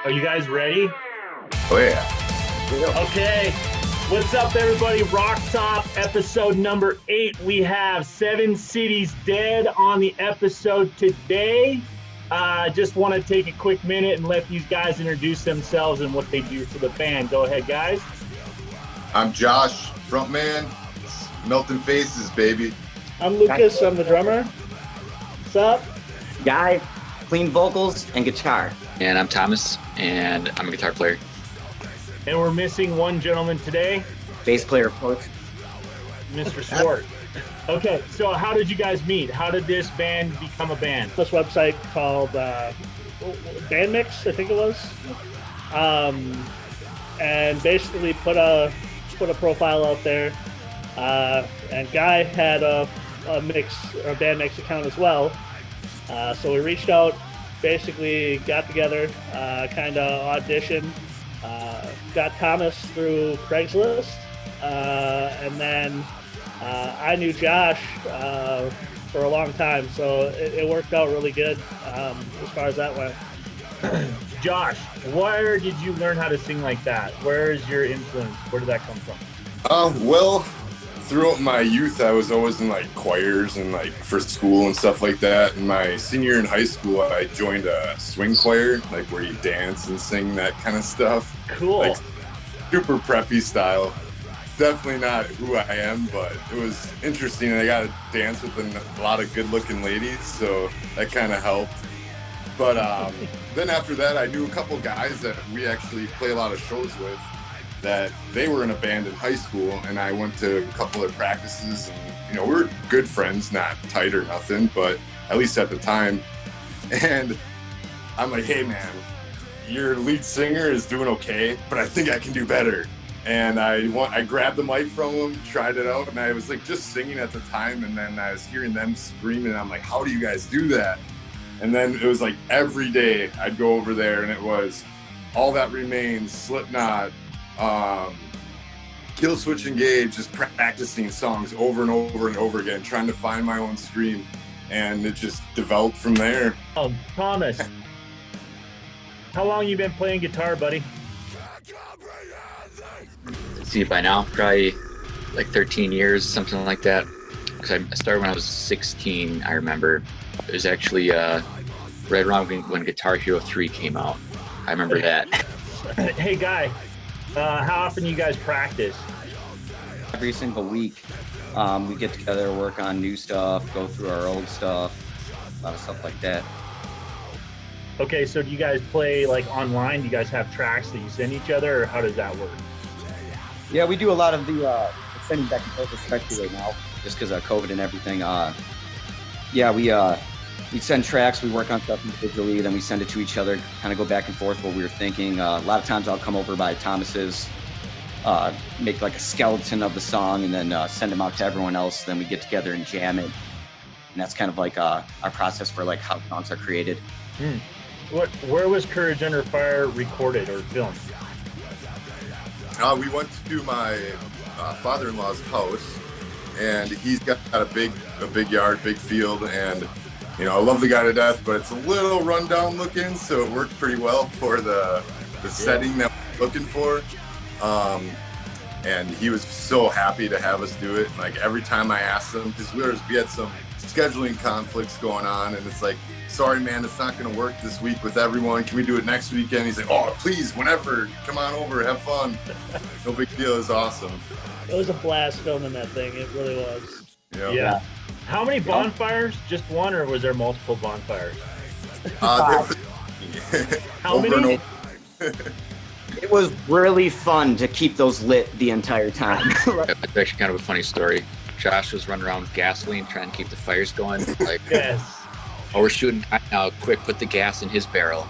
Are you guys ready? Oh yeah. Okay. What's up, everybody? Rock Top episode number 8. We have 7 Cities Dead on the episode today. Just want to take a quick minute and let these guys introduce themselves and what they do for the band. Go ahead, guys. I'm Josh, frontman. Melting Faces, baby. I'm Lucas. I'm the drummer. What's up? Guy, clean vocals and guitar. And I'm Thomas, and I'm a guitar player. And we're missing one gentleman today, Bass player, of course. Mr. Swart. Okay, so how did you guys meet? How did this band become a band? This website called Band Mix, I think it was, and basically put a profile out there. And Guy had a Band Mix account as well. So we reached out, basically got together, kind of auditioned, got Thomas through Craigslist, and then I knew Josh for a long time, so it worked out really good as far as that went. Josh, where did you learn how to sing like that? Where is your influence? Where did that come from? Well, throughout my youth, I was always in like choirs and like for school and stuff like that. In my senior year in high school, I joined a swing choir, like where you dance and sing that kind of stuff. Cool. Like super preppy style. Definitely not who I am, but it was interesting. I got to dance with a lot of good-looking ladies, so that kind of helped. But then after that, I knew a couple guys that we actually play a lot of shows with, that they were in a band in high school, and I went to a couple of practices, and we were good friends, not tight or nothing, but at least at the time. And I'm like, hey man, your lead singer is doing okay, but I think I can do better. And I grabbed the mic from him, tried it out, and I was like just singing at the time, and then I was hearing them screaming, and I'm like, how do you guys do that? And then it was like every day I'd go over there, and it was All That Remains, Slipknot, Kill Switch Engage, just practicing songs over and over and over again, trying to find my own scream, and it just developed from there. Thomas, how long you been playing guitar, buddy? See, by now, probably like 13 years, something like that. Because I started when I was 16, I remember. It was actually right around when Guitar Hero 3 came out. I remember that. Hey, Guy, how often you guys practice? Every single week, we get together, work on new stuff, go through our old stuff, a lot of stuff like that. Okay, so do you guys play like online? Do you guys have tracks that you send each other, or how does that work? Yeah, we do a lot of the sending back and forth, especially right now, just because of COVID and everything. Yeah, we send tracks, we work on stuff individually, then we send it to each other, kind of go back and forth what we were thinking. A lot of times I'll come over by Thomas's, make like a skeleton of the song, and then send them out to everyone else. Then we get together and jam it. And that's kind of like our process for like how songs are created. Where was Courage Under Fire recorded or filmed? We went to my father-in-law's house, and he's got a big yard, big field, and I love the guy to death, but it's a little rundown looking, so it worked pretty well for the setting that we're looking for. And he was so happy to have us do it. Like every time I asked him, because we had some scheduling conflicts going on, and it's like, sorry man, it's not going to work this week with everyone. Can we do it next weekend? He's like, oh please, whenever, come on over, have fun. No big deal. It was awesome. It was a blast filming that thing. It really was. Yep. Yeah. How many bonfires? Just one, or was there multiple bonfires? How over many? and over. It was really fun to keep those lit the entire time. It's actually kind of a funny story. Josh was running around with gasoline trying to keep the fires going. Like, Yes. oh, we're shooting time now. Quick, put the gas in his barrel.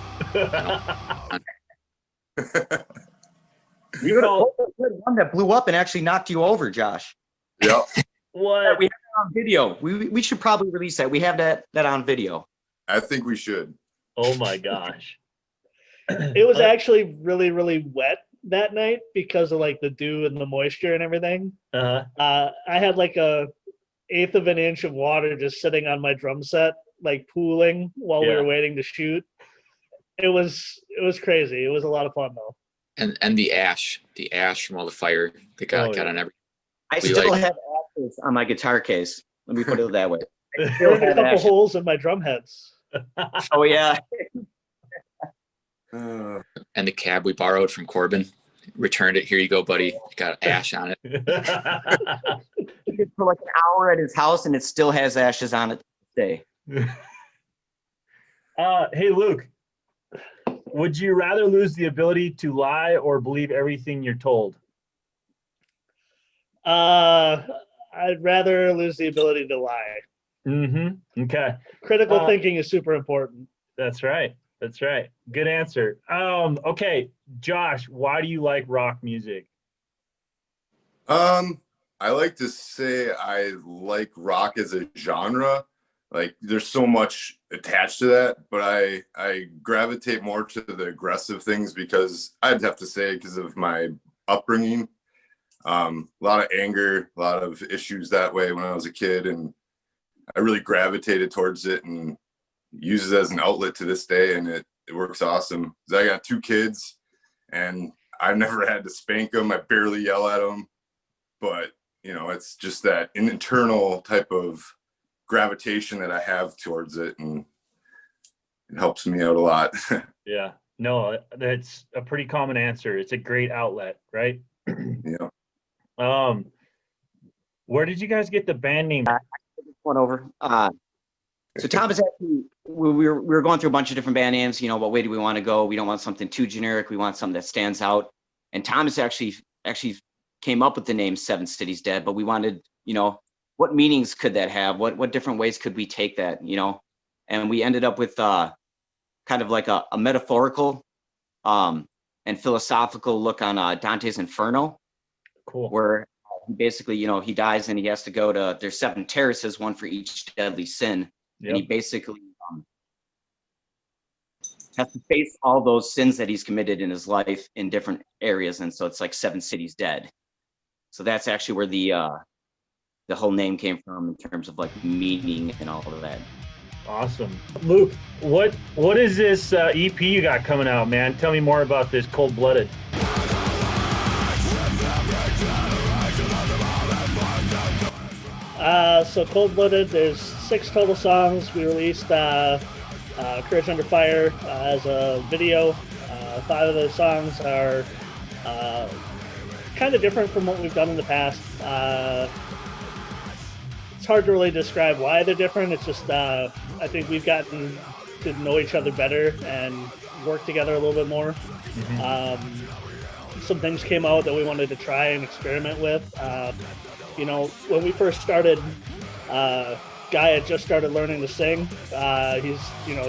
You were the one that blew up and actually knocked you over, Josh. Yep. What? We have it on video. We should probably release that. We have that on video. I think we should. Oh my gosh. It was actually really, really wet that night because of like the dew and the moisture and everything. I had like a 1/8 of an inch of water just sitting on my drum set, like pooling while we were waiting to shoot. It was crazy. It was a lot of fun though. And the ash from all the fire that got on every. I still have ashes on my guitar case. Let me put it that way. There were a couple holes in my drum heads. Oh yeah. And the cab we borrowed from Corbin, returned it. Here you go, buddy. You got ash on it. For like an hour at his house, and it still has ashes on it today. Hey, Luke, would you rather lose the ability to lie or believe everything you're told? I'd rather lose the ability to lie. Mm-hmm. Okay. Critical thinking is super important. That's right. That's right. Good answer. Okay, Josh, why do you like rock music? I like to say I like rock as a genre. Like there's so much attached to that, but I gravitate more to the aggressive things because I'd have to say because of my upbringing. A lot of anger, a lot of issues that way when I was a kid, and I really gravitated towards it and use it as an outlet to this day, and it works awesome. I got 2 kids, and I've never had to spank them. I barely yell at them, but it's just that internal type of gravitation that I have towards it, and it helps me out a lot. Yeah, no, that's a pretty common answer. It's a great outlet, right? Yeah. Where did you guys get the band name? One over. So Thomas, actually, we were going through a bunch of different band names. What way do we want to go? We don't want something too generic. We want something that stands out. And Thomas actually came up with the name Seven Cities Dead, but we wanted, what meanings could that have? What different ways could we take that? And we ended up with kind of like a metaphorical and philosophical look on Dante's Inferno. Cool. Where basically, he dies and he has to go to, there's 7 terraces, one for each deadly sin. Yep. And he basically has to face all those sins that he's committed in his life in different areas. And so it's like 7 cities dead. So that's actually where the whole name came from in terms of like meaning and all of that. Awesome. Luke, what is this EP you got coming out, man? Tell me more about this Cold Blooded. So Cold Blooded, there's 6 total songs. We released Courage Under Fire as a video. 5 of those songs are kind of different from what we've done in the past. It's hard to really describe why they're different. It's just I think we've gotten to know each other better and work together a little bit more. Some things came out that we wanted to try and experiment with. When we first started, Guy had just started learning to sing. He's,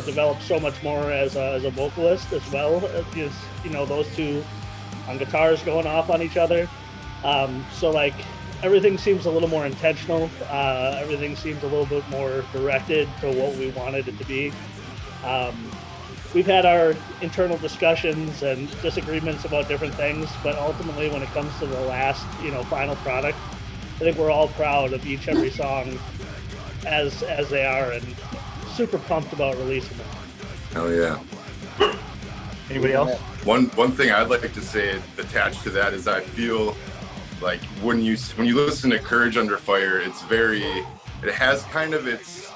developed so much more as a vocalist as well. Those 2 on guitars going off on each other. So like everything seems a little more intentional. Everything seems a little bit more directed to what we wanted it to be. We've had our internal discussions and disagreements about different things, but ultimately when it comes to the last, final product, I think we're all proud of each every song as they are, and super pumped about releasing them. Hell yeah. Anybody else? One thing I'd like to say attached to that is I feel like when you listen to Courage Under Fire, it has kind of its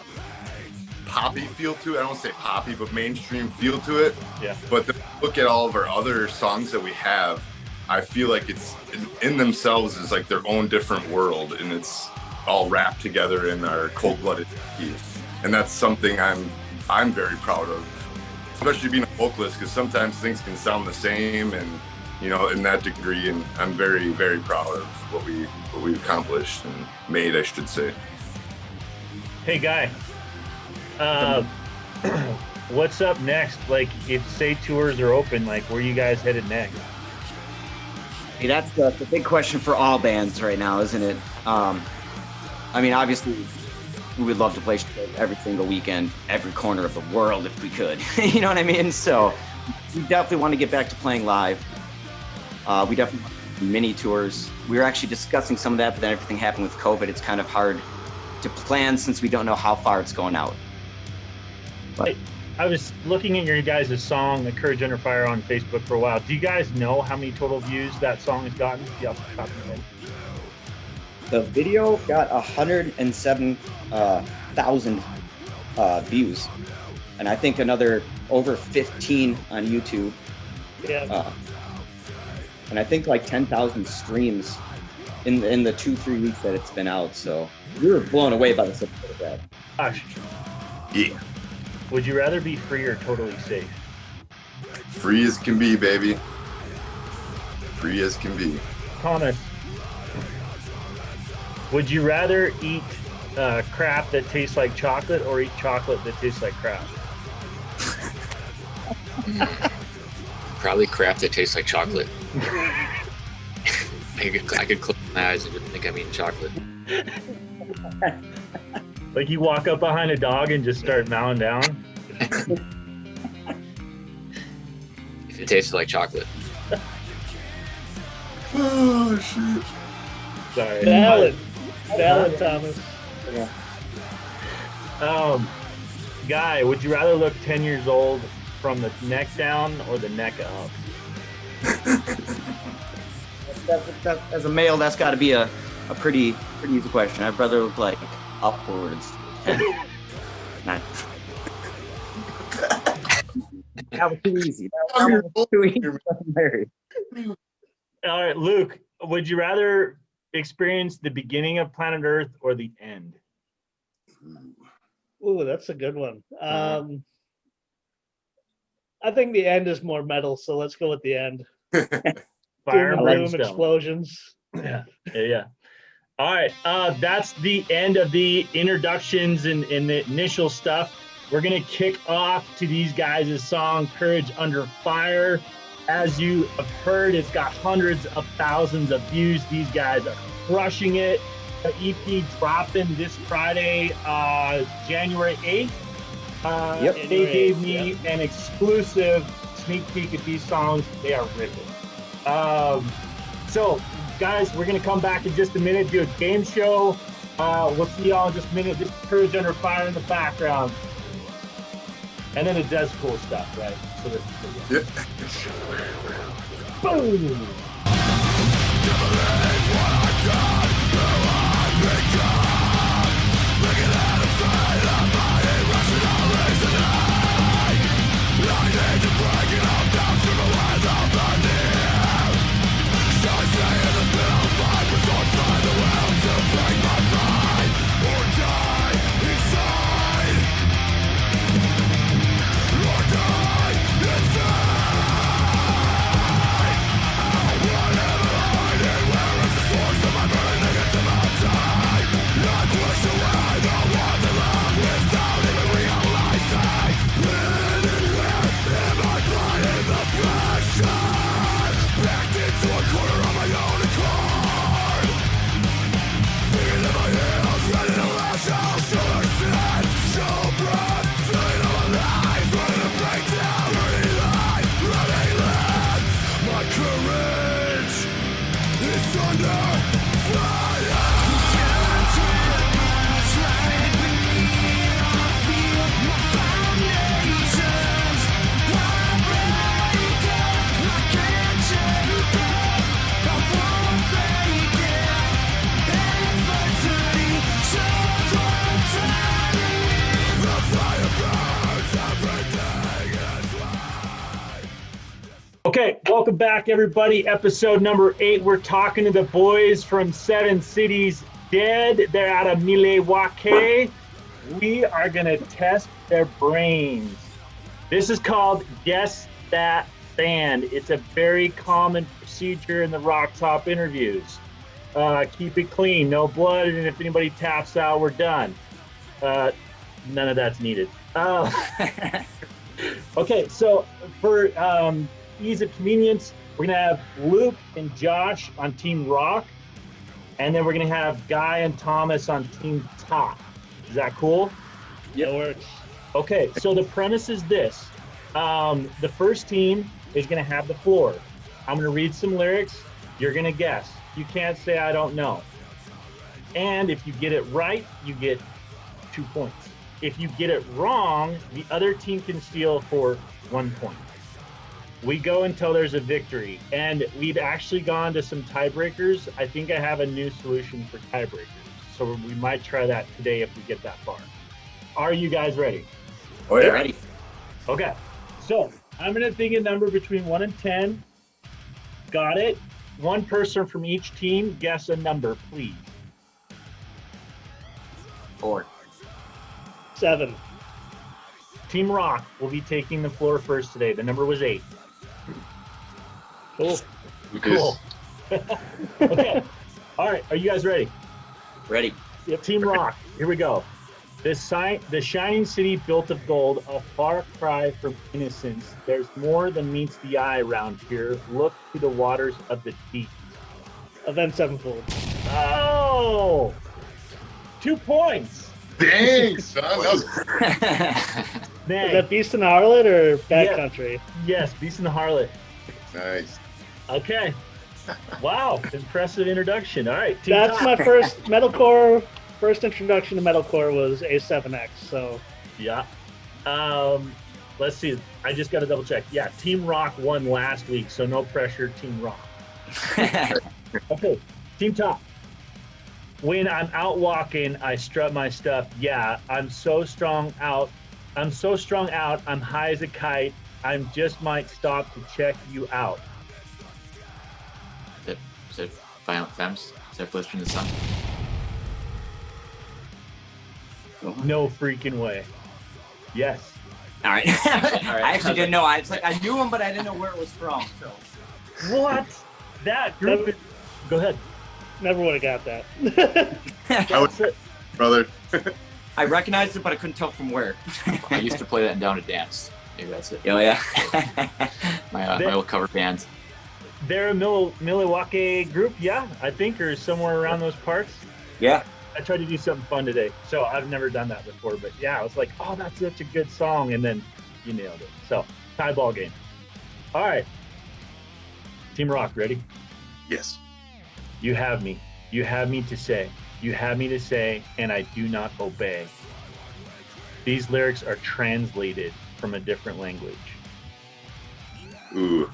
poppy feel to it. I don't say poppy, but mainstream feel to it. Yeah. But look at all of our other songs that we have, I feel like it's in themselves is like their own different world, and it's all wrapped together in our Cold Blooded piece. And that's something I'm very proud of, especially being a vocalist, because sometimes things can sound the same and in that degree, and I'm very, very proud of what we accomplished and made, I should say. Hey, Guy, what's up next? Like, if say tours are open, like where you guys headed next? Hey, that's the big question for all bands right now, isn't it? Obviously, we would love to play shows every single weekend, every corner of the world if we could. You know what I mean? So we definitely want to get back to playing live. We definitely want to do mini tours. We were actually discussing some of that, but then everything happened with COVID. It's kind of hard to plan since we don't know how far it's going out. But I was looking at your guys' song, The Courage Under Fire, on Facebook for a while. Do you guys know how many total views that song has gotten? Yeah, off the top of your head. The video got 107,000 views, and I think another over 15 on YouTube. Yeah. And I think like 10,000 streams in the 2-3 weeks that it's been out. So we were blown away by the support of that. Josh, Yeah. would you rather be free or totally safe? Free as can be, baby. Free as can be. Thomas, would you rather eat crap that tastes like chocolate or eat chocolate that tastes like crap? Probably crap that tastes like chocolate. I could close my eyes and didn't think I'm eating chocolate. Like you walk up behind a dog and just start mowing down? If it tasted like chocolate. Oh, shit. Sorry. Valid, Thomas. Guy, would you rather look 10 years old from the neck down or the neck up? As a male, that's got to be a pretty easy question. I'd rather look like upwards. Not. That was too easy. That was too easy. All right, Luke, would you rather experience the beginning of planet Earth or the end? Ooh, that's a good one. I think the end is more metal, so let's go with the end. Fire and Doom and gloom, brimstone. explosions. Yeah. All right, that's the end of the introductions and the initial stuff. We're gonna kick off to these guys' song, Courage Under Fire. As you have heard, it's got hundreds of thousands of views. These guys are crushing it. The EP dropping this Friday, January 8th. Yep. They gave me an exclusive sneak peek at these songs. They are ripping. So, guys, we're going to come back in just a minute, do a game show. We'll see y'all in just a minute. This is Courage Under Fire in the background. And then it does cool stuff, right? So this is boom! Okay, welcome back, everybody. Episode number 8. We're talking to the boys from 7 Cities Dead. They're out of Milwaukee. We are going to test their brains. This is called Guess That Band. It's a very common procedure in the Rock Top interviews. Keep it clean, no blood, and if anybody taps out, we're done. None of that's needed. Okay, so for ease of convenience, we're gonna have Luke and Josh on Team Rock, and then we're gonna have Guy and Thomas on Team Top. Is that cool? Yeah, it works. Okay, so the premise is this. The first team is gonna have the floor. I'm gonna read some lyrics, you're gonna guess. You can't say I don't know. And if you get it right, you get 2 points. If you get it wrong, the other team can steal for 1 point. We go until there's a victory, and we've actually gone to some tiebreakers. I think I have a new solution for tiebreakers, so we might try that today if we get that far. Are you guys ready? Oh yeah. Ready? Okay, so I'm gonna think a number between 1 and 10. Got it? One person from each team, guess a number, please. 4. 7. Team Rock will be taking the floor first today. The number was 8. Cool. Cool. Okay. All right. Are you guys ready? Ready? Yep. Team Rock. Here we go. The shining city built of gold, a far cry from innocence. There's more than meets the eye around here. Look to the waters of the deep. Avenged Sevenfold. Oh! 2 points. Dang, son. That was Man. Is that Beast and the Harlot or Bad Yeah. Country? Yes, Beast and the Harlot. nice. Okay. Wow. Impressive introduction. All right. Team That's Top. my first metalcore. First introduction to metalcore was A7X. So Yeah. Let's see. I just got to double check. Yeah, Team Rock won last week, so no pressure, Team Rock. Okay, Team Top. When I'm out walking, I strut my stuff. Yeah, I'm so strong out. I'm high as a kite. I just might stop to check you out. Is it Violent Femmes? Is that Blister in the Sun? No freaking way. Yes. All right. I actually didn't know. I knew him, but I didn't know where it was from. So. What? That group is... Go ahead. never would have got that. That's it. Brother. I recognized it, but I couldn't tell from where. I used to play that in Down to Dance. Maybe that's it. Oh yeah. My old cover band. They're a Milwaukee group, yeah, I think, or somewhere around those parts. Yeah. I tried to do something fun today, so I've never done that before. But yeah, I was like, oh, that's such a good song, and then you nailed it. So tie ball game. All right, Team Rock, ready? Yes. You have me. You have me to say. You have me to say, and I do not obey. These lyrics are translated from a different language. Ooh.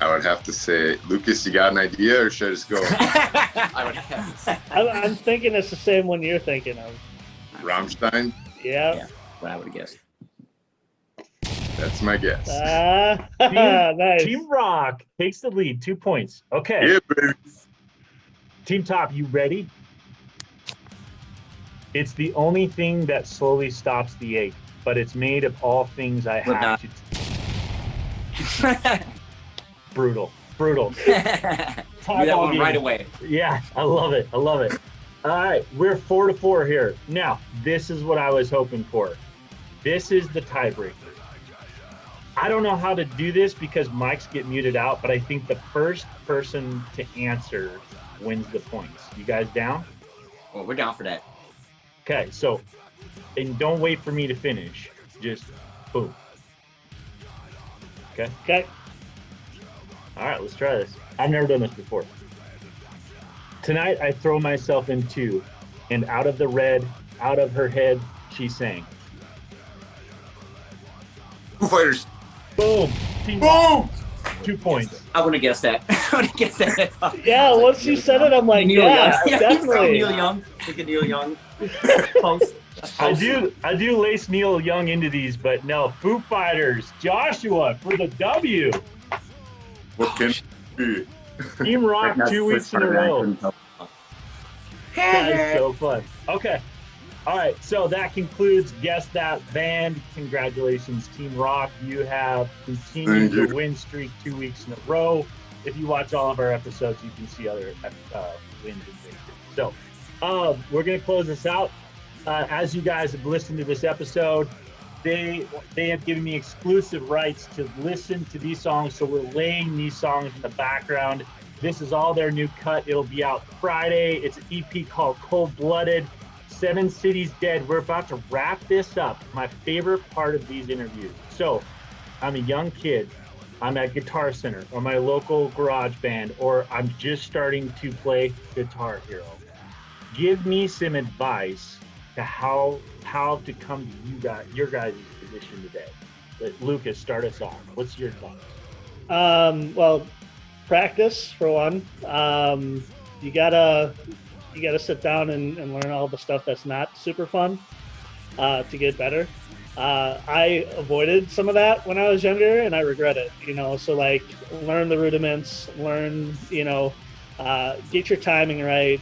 I would have to say, Lucas, you got an idea, or should I just go? I would have. I'm thinking it's the same one you're thinking of. Rammstein? Yeah. Yeah. What I would have guessed. That's my guess. Nice. Team Rock takes the lead, 2 points. Okay. Yeah, baby. Team Top, you ready? It's the only thing that slowly stops the ache, but it's made of all things I have to. Brutal. Knew that one right away. Yeah, I love it. All right, we're 4-4 here. Now, this is what I was hoping for. This is the tiebreaker. I don't know how to do this because mics get muted out, but I think the first person to answer wins the points. You guys down? Well, we're down for that. Okay, so, and don't wait for me to finish. Just boom. Okay? Okay. All right, let's try this. I've never done this before. Tonight I throw myself in two, and out of the red, out of her head, she sang. Foo Fighters. Boom. Team Boom! 2 points. I wouldn't have guessed that. I wouldn't have guessed that. Yeah, once you said it, I'm like, Neil yeah, Young. definitely. Neil Young. Think of Neil Young. Close. I do lace Neil Young into these, but no. Foo Fighters, Joshua for the W. What can be? Team Rock 2 weeks in a row. That is so fun. Okay. All right. So that concludes Guess That Band. Congratulations, Team Rock. You have continued the win streak 2 weeks in a row. If you watch all of our episodes, you can see other wins and victories. So we're going to close this out. As you guys have listened to this episode, they have given me exclusive rights to listen to these songs. So we're laying these songs in the background. This is all their new cut. It'll be out Friday. It's an EP called Cold Blooded. 7 Cities Dead. We're about to wrap this up. My favorite part of these interviews. So I'm a young kid. I'm at Guitar Center or my local garage band, or I'm just starting to play Guitar Hero. Give me some advice to how to come to your guys' position today. Lucas, start us off. What's your thoughts? Well, practice for one. You gotta sit down and learn all the stuff that's not super fun to get better. I avoided some of that when I was younger, and I regret it. So like learn the rudiments, learn get your timing right.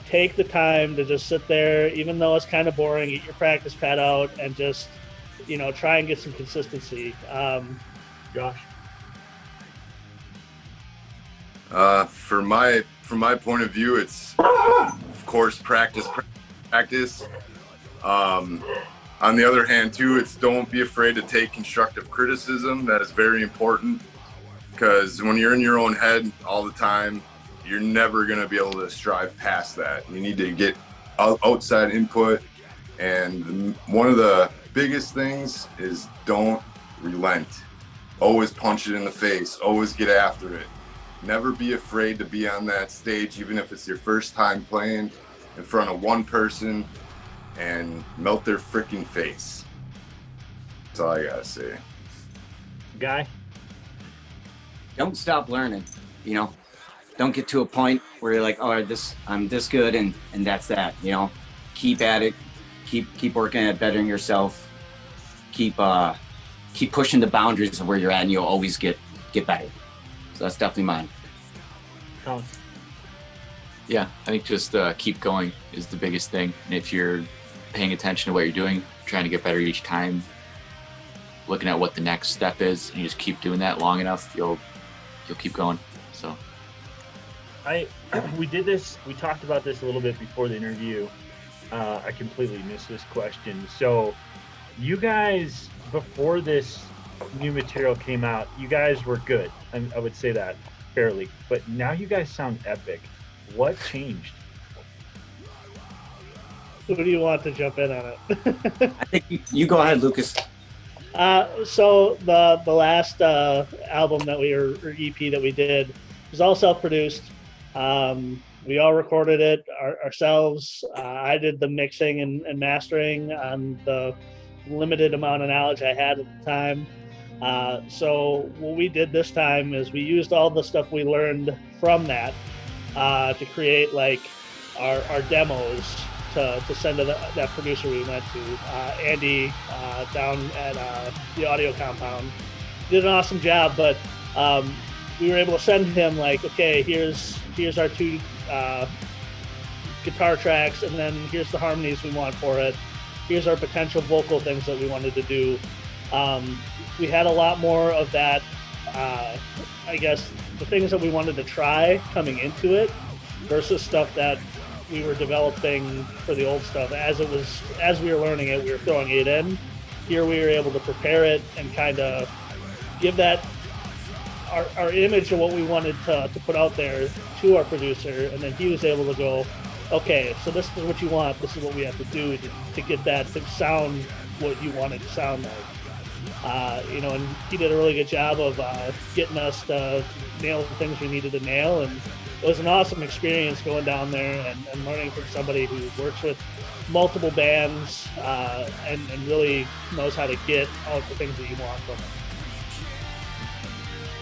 Take the time to just sit there, even though it's kind of boring. Get your practice pad out and just try and get some consistency. Josh. From my point of view, it's of course practice. On the other hand, too, it's don't be afraid to take constructive criticism. That is very important, because when you're in your own head all the time, you're never going to be able to strive past that. You need to get outside input, and one of the biggest things is don't relent. Always punch it in the face. Always get after it. Never be afraid to be on that stage, even if it's your first time playing in front of one person, and melt their freaking face. That's all I gotta say. Guy? Don't stop learning. Don't get to a point where you're like, oh, I'm this good and that's that. Keep at it. Keep working at bettering yourself. Keep pushing the boundaries of where you're at, and you'll always get better. So that's definitely mine. Yeah, I think just keep going is the biggest thing. And if you're paying attention to what you're doing, trying to get better each time, looking at what the next step is, and you just keep doing that long enough, you'll keep going. So we talked about this a little bit before the interview. I completely missed this question. So you guys, before this new material came out, you guys were good. I would say that fairly, but now you guys sound epic. What changed? Who do you want to jump in on it? I think you go ahead, Lucas. So the last album that or EP that we did was all self-produced. We all recorded it ourselves. I did the mixing and mastering on the limited amount of knowledge I had at the time. So what we did this time is we used all the stuff we learned from that to create like our demos to send to that producer we went to, Andy, down at the Audio Compound. Did an awesome job, but we were able to send him like, okay, here's our 2 guitar tracks, and then here's the harmonies we want for it. Here's our potential vocal things that we wanted to do. We had a lot more of that, I guess, the things that we wanted to try coming into it versus stuff that we were developing for the old stuff. As we were learning it, we were throwing it in. Here we were able to prepare it and kind of give that our image of what we wanted to put out there to our producer, and then he was able to go, okay, so this is what you want, this is what we have to do to get that to sound what you want it to sound like. And he did a really good job of getting us to nail the things we needed to nail, and it was an awesome experience going down there and learning from somebody who works with multiple bands and really knows how to get all the things that you want from them.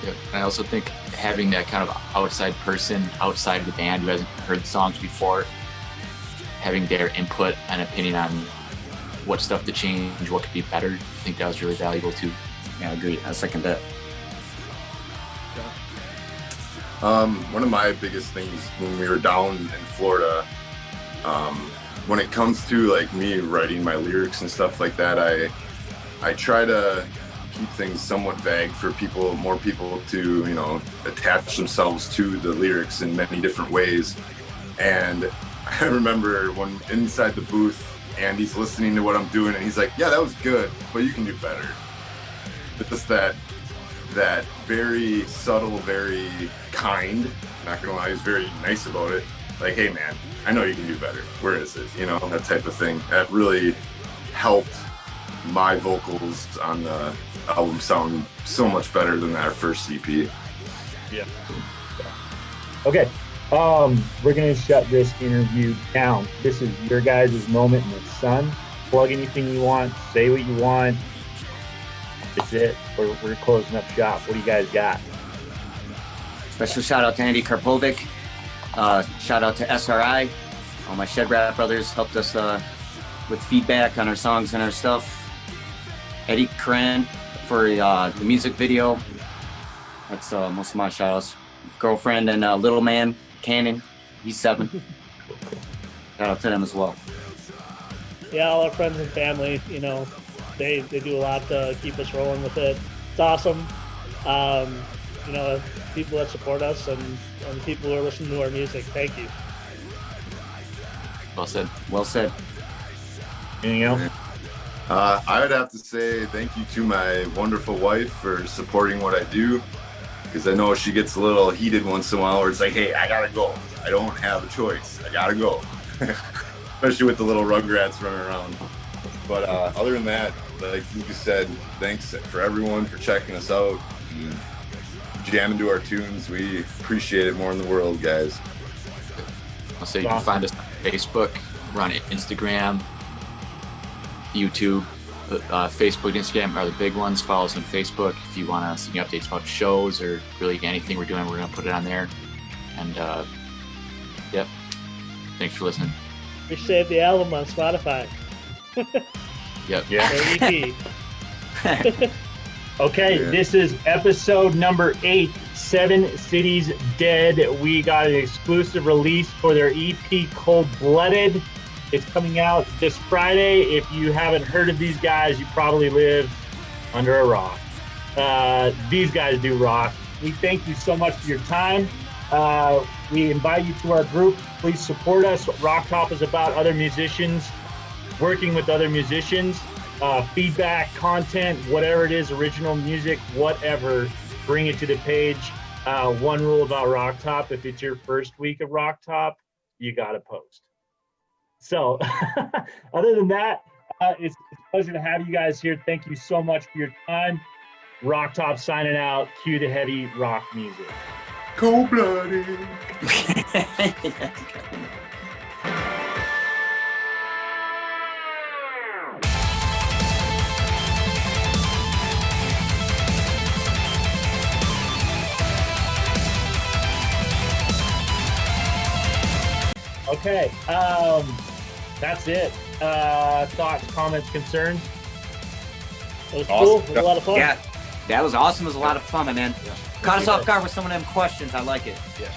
Yeah, I also think having that kind of outside person outside of the band who hasn't heard the songs before, having their input and opinion on what stuff to change, what could be better, I think that was really valuable too. Yeah, I agree. I second that. One of my biggest things when we were down in Florida, when it comes to like me writing my lyrics and stuff like that, I try to keep things somewhat vague for more people to, attach themselves to the lyrics in many different ways. And I remember when inside the booth, Andy's listening to what I'm doing and he's like, yeah, that was good, but you can do better. Just that very subtle, very kind, not gonna lie, he's very nice about it. Like, hey man, I know you can do better. Where is it? That type of thing. That really helped my vocals on the album sound so much better than our first EP. Yeah. Okay. We're gonna shut this interview down. This is your guys' moment in the sun. Plug anything you want, say what you want. That's it. We're closing up shop. What do you guys got? Special shout out to Andy Karpovic. Shout out to SRI. All my Shed Rat brothers helped us with feedback on our songs and our stuff. Eddie Cran for the music video. That's most of my shout outs. Girlfriend and little man, Cannon. He's 7. Shout out to them as well. Yeah, all our friends and family, you know, they do a lot to keep us rolling with it. It's awesome. You know, people that support us and people who are listening to our music, thank you. Well said. Well said. Anything else? I would have to say thank you to my wonderful wife for supporting what I do, because I know she gets a little heated once in a while where it's like, hey, I gotta go. I don't have a choice. I gotta go. Especially with the little rugrats running around. But other than that, like Lucas said, thanks for everyone for checking us out and jamming to our tunes. We appreciate it more in the world, guys. I'll say you can find us on Facebook, we're on Instagram, YouTube, Facebook, Instagram are the big ones. Follow us on Facebook if you want to see updates about shows or really anything we're doing. We're going to put it on there. And yep, thanks for listening. We saved the album on Spotify. Yep. Yeah. Their EP. Okay, Yeah. This is episode number 8, 7 Cities Dead. We got an exclusive release for their EP, Cold Blooded. It's coming out this Friday. If you haven't heard of these guys, you probably live under a rock. These guys do rock. We thank you so much for your time. We invite you to our group. Please support us. Rock Top is about other musicians, working with other musicians, feedback, content, whatever it is, original music, whatever, bring it to the page. One rule about Rock Top, if it's your first week of Rock Top, you got to post. So other than that, it's a pleasure to have you guys here. Thank you so much for your time. Rock Top signing out. Cue the heavy rock music. Cold-blooded. Okay, that's it. Thoughts, comments, concerns? It was Awesome. cool. It was a lot of fun. Yeah, that was awesome. It was a lot of fun, my man. Caught us off guard with some of them questions. I like it. Yeah.